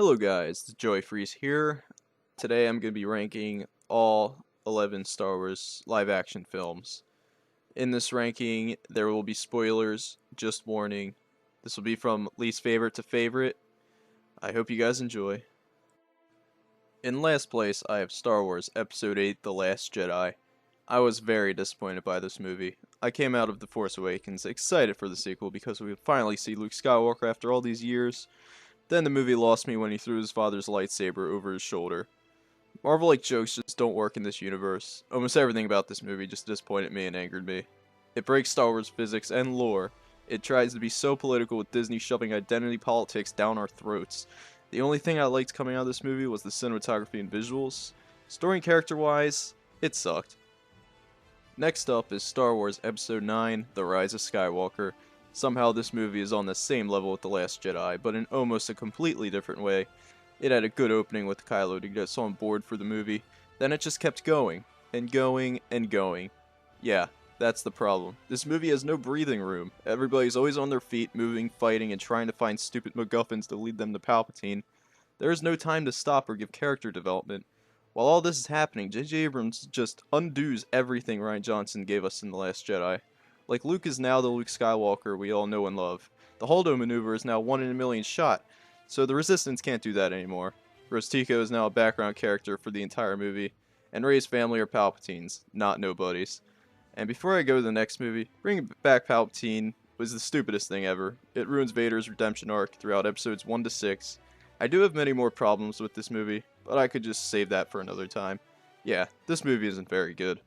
Hello guys, it's JoeyFreeze here. Today I'm going to be ranking all 11 Star Wars live action films. In this ranking, there will be spoilers, just warning. This will be from least favorite to favorite. I hope you guys enjoy. In last place, I have Star Wars Episode 8 The Last Jedi. I was very disappointed by this movie. I came out of The Force Awakens excited for the sequel because we would finally see Luke Skywalker after all these years. Then the movie lost me when he threw his father's lightsaber over his shoulder. Marvel-like jokes just don't work in this universe. Almost everything about this movie just disappointed me and angered me. It breaks Star Wars physics and lore. It tries to be so political with Disney shoving identity politics down our throats. The only thing I liked coming out of this movie was the cinematography and visuals. Story and character-wise, it sucked. Next up is Star Wars Episode 9, The Rise of Skywalker. Somehow this movie is on the same level with The Last Jedi, but in almost a completely different way. It had a good opening with Kylo to get us on board for the movie, then it just kept going, and going, and going. Yeah, that's the problem. This movie has no breathing room. Everybody's always on their feet, moving, fighting, and trying to find stupid MacGuffins to lead them to Palpatine. There is no time to stop or give character development. While all this is happening, J.J. Abrams just undoes everything Rian Johnson gave us in The Last Jedi. Like, Luke is now the Luke Skywalker we all know and love. The Holdo maneuver is now 1 in a million shot, so the Resistance can't do that anymore. Rostico is now a background character for the entire movie, and Rey's family are Palpatines, not nobodies. And before I go to the next movie, bringing back Palpatine was the stupidest thing ever. It ruins Vader's redemption arc throughout episodes 1 to 6. I do have many more problems with this movie, but I could just save that for another time. Yeah, this movie isn't very good.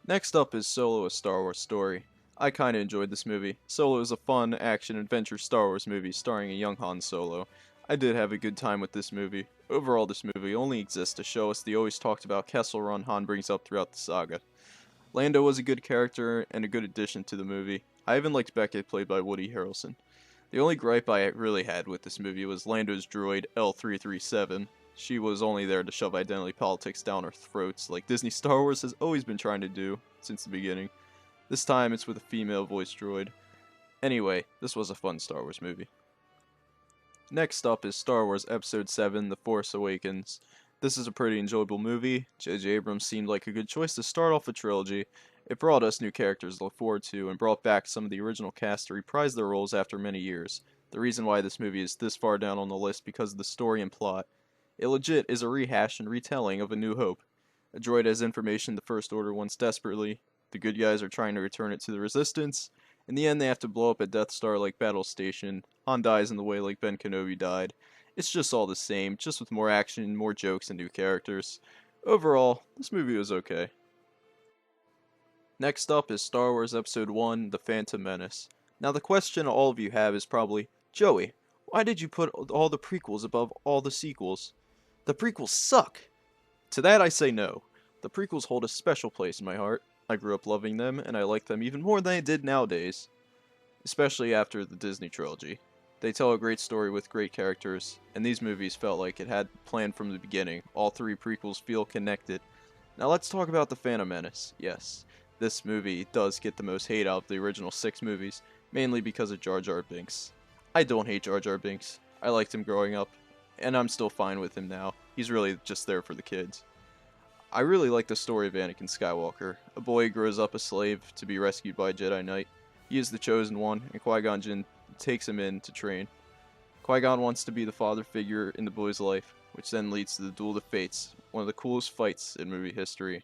Next up is Solo: A Star Wars Story. I kinda enjoyed this movie. Solo is a fun, action-adventure Star Wars movie starring a young Han Solo. I did have a good time with this movie. Overall, this movie only exists to show us the always talked about Kessel Run Han brings up throughout the saga. Lando was a good character and a good addition to the movie. I even liked Beckett, played by Woody Harrelson. The only gripe I really had with this movie was Lando's droid L337. She was only there to shove identity politics down our throats, like Disney Star Wars has always been trying to do since the beginning. This time it's with a female voice droid. Anyway, this was a fun Star Wars movie. Next up is Star Wars Episode 7, The Force Awakens. This is a pretty enjoyable movie. J.J. Abrams seemed like a good choice to start off a trilogy. It brought us new characters to look forward to and brought back some of the original cast to reprise their roles after many years. The reason why this movie is this far down on the list because of the story and plot. It legit is a rehash and retelling of A New Hope. A droid has information the First Order wants desperately. The good guys are trying to return it to the Resistance. In the end, they have to blow up a Death Star-like battle station. Han dies in the way like Ben Kenobi died. It's just all the same, just with more action, more jokes, and new characters. Overall, this movie was okay. Next up is Star Wars Episode 1, The Phantom Menace. Now the question all of you have is probably, Joey, why did you put all the prequels above all the sequels? The prequels suck! To that I say no. The prequels hold a special place in my heart. I grew up loving them, and I like them even more than I did nowadays. Especially after the Disney trilogy. They tell a great story with great characters, and these movies felt like it had planned from the beginning. All 3 prequels feel connected. Now let's talk about The Phantom Menace. Yes, this movie does get the most hate out of the original 6 movies, mainly because of Jar Jar Binks. I don't hate Jar Jar Binks. I liked him growing up, and I'm still fine with him now. He's really just there for the kids. I really like the story of Anakin Skywalker. A boy grows up a slave to be rescued by a Jedi Knight. He is the chosen one, and Qui-Gon Jinn takes him in to train. Qui-Gon wants to be the father figure in the boy's life, which then leads to the Duel of the Fates, one of the coolest fights in movie history.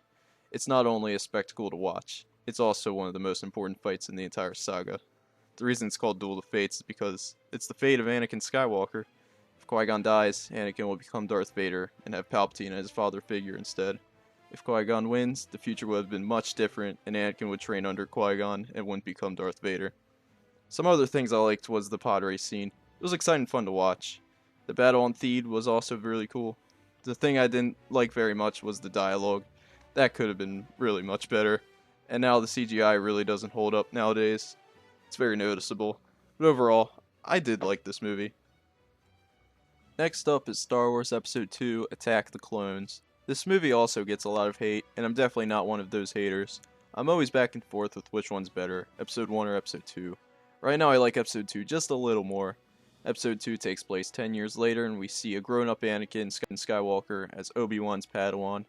It's not only a spectacle to watch, it's also one of the most important fights in the entire saga. The reason it's called Duel of the Fates is because it's the fate of Anakin Skywalker. If Qui-Gon dies, Anakin will become Darth Vader and have Palpatine as his father figure instead. If Qui-Gon wins, the future would have been much different, and Anakin would train under Qui-Gon and wouldn't become Darth Vader. Some other things I liked was the pod race scene. It was exciting and fun to watch. The battle on Theed was also really cool. The thing I didn't like very much was the dialogue. That could have been really much better. And now the CGI really doesn't hold up nowadays. It's very noticeable. But overall, I did like this movie. Next up is Star Wars Episode 2, Attack the Clones. This movie also gets a lot of hate, and I'm definitely not one of those haters. I'm always back and forth with which one's better, Episode 1 or Episode 2. Right now I like Episode 2 just a little more. Episode 2 takes place 10 years later, and we see a grown-up Anakin Skywalker as Obi-Wan's Padawan.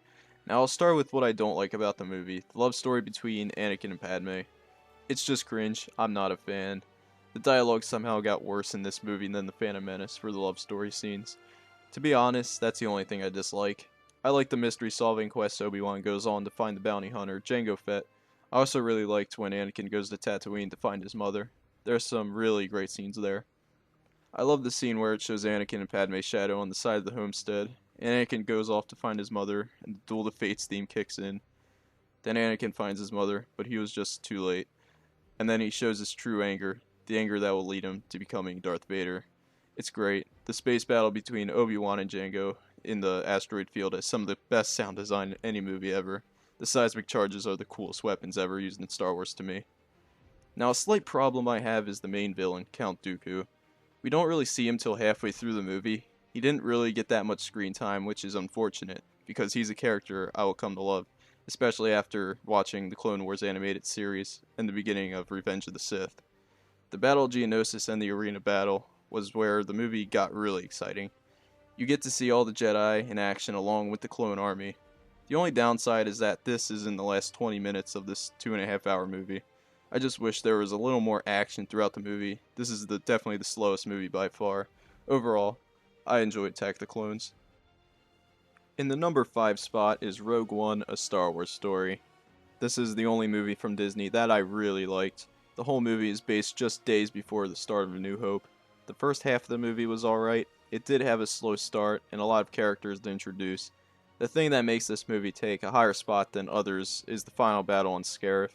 Now I'll start with what I don't like about the movie, the love story between Anakin and Padme. It's just cringe, I'm not a fan. The dialogue somehow got worse in this movie than The Phantom Menace for the love story scenes. To be honest, that's the only thing I dislike. I like the mystery-solving quest Obi-Wan goes on to find the bounty hunter, Jango Fett. I also really liked when Anakin goes to Tatooine to find his mother. There's some really great scenes there. I love the scene where it shows Anakin and Padme's shadow on the side of the homestead, and Anakin goes off to find his mother, and the Duel of Fates theme kicks in. Then Anakin finds his mother, but he was just too late. And then he shows his true anger, the anger that will lead him to becoming Darth Vader. It's great. The space battle between Obi-Wan and Jango in the asteroid field has some of the best sound design in any movie ever. The seismic charges are the coolest weapons ever used in Star Wars to me. Now a slight problem I have is the main villain, Count Dooku. We don't really see him till halfway through the movie. He didn't really get that much screen time, which is unfortunate, because he's a character I will come to love, especially after watching the Clone Wars animated series and the beginning of Revenge of the Sith. The Battle of Geonosis and the arena battle was where the movie got really exciting. You get to see all the Jedi in action along with the clone army. The only downside is that this is in the last 20 minutes of this 2.5-hour movie. I just wish there was a little more action throughout the movie. This is definitely the slowest movie by far. Overall, I enjoyed Attack of the Clones. In the number 5 spot is Rogue One, A Star Wars Story. This is the only movie from Disney that I really liked. The whole movie is based just days before the start of A New Hope. The first half of the movie was alright. It did have a slow start and a lot of characters to introduce. The thing that makes this movie take a higher spot than others is the final battle on Scarif.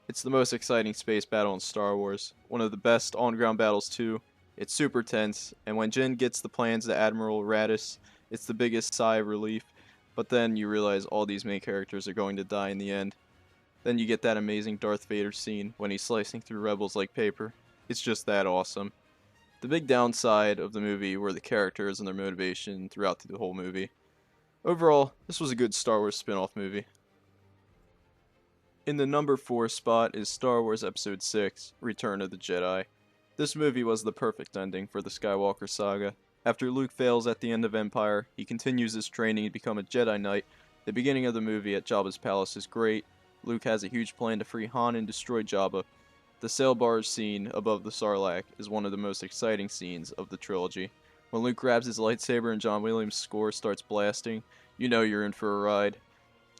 It's the most exciting space battle in Star Wars, one of the best on-ground battles too. It's super tense, and when Jyn gets the plans to Admiral Raddus, it's the biggest sigh of relief, but then you realize all these main characters are going to die in the end. Then you get that amazing Darth Vader scene when he's slicing through rebels like paper. It's just that awesome. The big downside of the movie were the characters and their motivation throughout the whole movie. Overall, this was a good Star Wars spin-off movie. In the number 4 spot is Star Wars Episode 6, Return of the Jedi. This movie was the perfect ending for the Skywalker saga. After Luke fails at the end of Empire, he continues his training to become a Jedi Knight. The beginning of the movie at Jabba's palace is great. Luke has a huge plan to free Han and destroy Jabba. The sail barge scene above the Sarlacc is one of the most exciting scenes of the trilogy. When Luke grabs his lightsaber and John Williams' score starts blasting, you know you're in for a ride.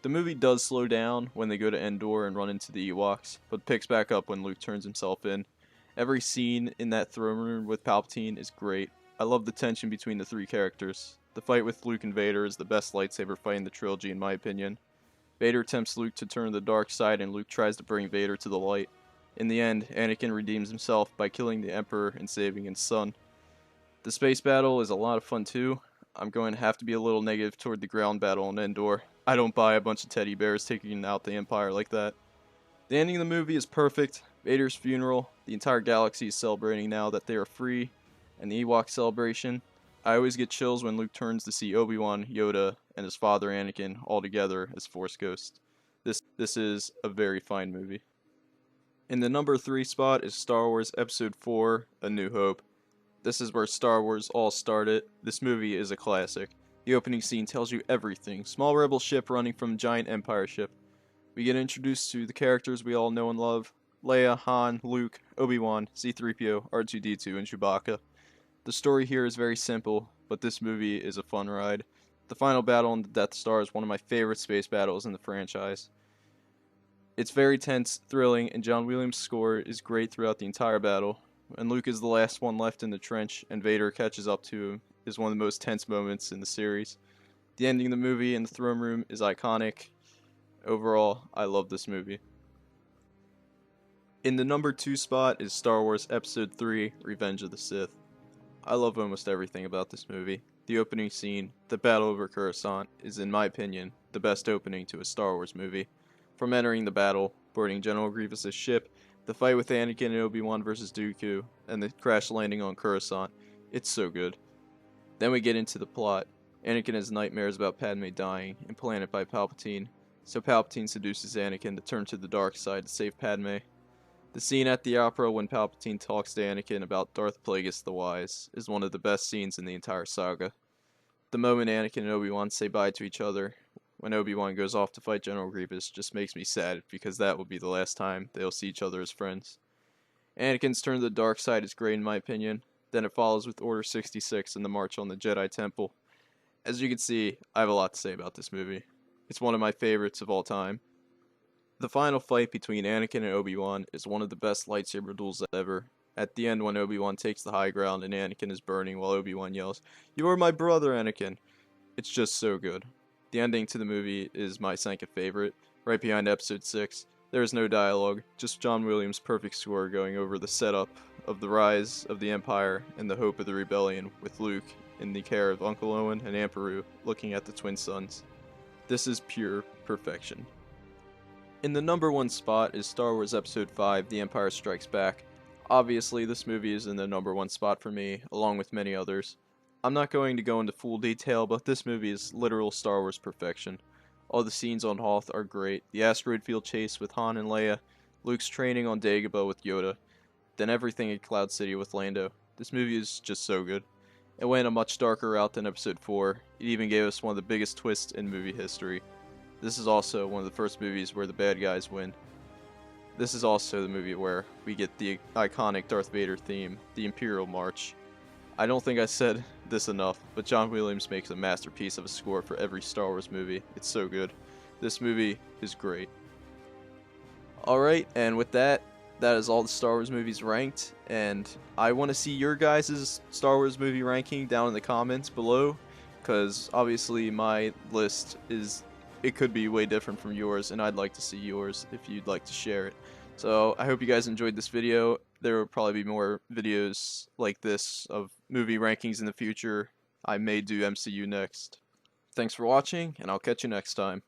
The movie does slow down when they go to Endor and run into the Ewoks, but picks back up when Luke turns himself in. Every scene in that throne room with Palpatine is great. I love the tension between the three characters. The fight with Luke and Vader is the best lightsaber fight in the trilogy in my opinion. Vader tempts Luke to turn to the dark side and Luke tries to bring Vader to the light. In the end, Anakin redeems himself by killing the Emperor and saving his son. The space battle is a lot of fun too. I'm going to have to be a little negative toward the ground battle in Endor. I don't buy a bunch of teddy bears taking out the Empire like that. The ending of the movie is perfect. Vader's funeral, the entire galaxy is celebrating now that they are free, and the Ewok celebration. I always get chills when Luke turns to see Obi-Wan, Yoda, and his father Anakin all together as Force Ghosts. This is a very fine movie. In the number 3 spot is Star Wars Episode 4, A New Hope. This is where Star Wars all started. This movie is a classic. The opening scene tells you everything. Small rebel ship running from a giant Empire ship. We get introduced to the characters we all know and love. Leia, Han, Luke, Obi-Wan, C-3PO, R2-D2, and Chewbacca. The story here is very simple, but this movie is a fun ride. The final battle on the Death Star is one of my favorite space battles in the franchise. It's very tense, thrilling, and John Williams' score is great throughout the entire battle. And Luke is the last one left in the trench, and Vader catches up to him, is one of the most tense moments in the series. The ending of the movie in the throne room is iconic. Overall, I love this movie. In the number 2 spot is Star Wars Episode 3, Revenge of the Sith. I love almost everything about this movie. The opening scene, the battle over Coruscant, is in my opinion, the best opening to a Star Wars movie. From entering the battle, boarding General Grievous' ship, the fight with Anakin and Obi-Wan versus Dooku, and the crash landing on Coruscant, it's so good. Then we get into the plot. Anakin has nightmares about Padme dying, implanted by Palpatine, so Palpatine seduces Anakin to turn to the dark side to save Padme. The scene at the opera when Palpatine talks to Anakin about Darth Plagueis the Wise is one of the best scenes in the entire saga. The moment Anakin and Obi-Wan say bye to each other when Obi-Wan goes off to fight General Grievous just makes me sad because that will be the last time they'll see each other as friends. Anakin's turn to the dark side is great in my opinion. Then it follows with Order 66 and the March on the Jedi Temple. As you can see, I have a lot to say about this movie. It's one of my favorites of all time. The final fight between Anakin and Obi-Wan is one of the best lightsaber duels ever. At the end when Obi-Wan takes the high ground and Anakin is burning while Obi-Wan yells, "You are my brother, Anakin!" It's just so good. The ending to the movie is my second favorite, right behind Episode 6. There is no dialogue, just John Williams' perfect score going over the setup of the rise of the Empire and the hope of the rebellion with Luke in the care of Uncle Owen and Aunt Beru looking at the twin sons. This is pure perfection. In the number one spot is Star Wars Episode 5, The Empire Strikes Back. Obviously, this movie is in the number one spot for me, along with many others. I'm not going to go into full detail, but this movie is literal Star Wars perfection. All the scenes on Hoth are great. The asteroid field chase with Han and Leia, Luke's training on Dagobah with Yoda, then everything at Cloud City with Lando. This movie is just so good. It went a much darker route than Episode 4. It even gave us one of the biggest twists in movie history. This is also one of the first movies where the bad guys win. This is also the movie where we get the iconic Darth Vader theme, the Imperial March. I don't think I said this enough, but John Williams makes a masterpiece of a score for every Star Wars movie. It's so good. This movie is great. Alright, and with that is all the Star Wars movies ranked, and I want to see your guys' Star Wars movie ranking down in the comments below, because obviously my list it could be way different from yours, and I'd like to see yours if you'd like to share it. So I hope you guys enjoyed this video. There will probably be more videos like this of movie rankings in the future. I may do MCU next. Thanks for watching, and I'll catch you next time.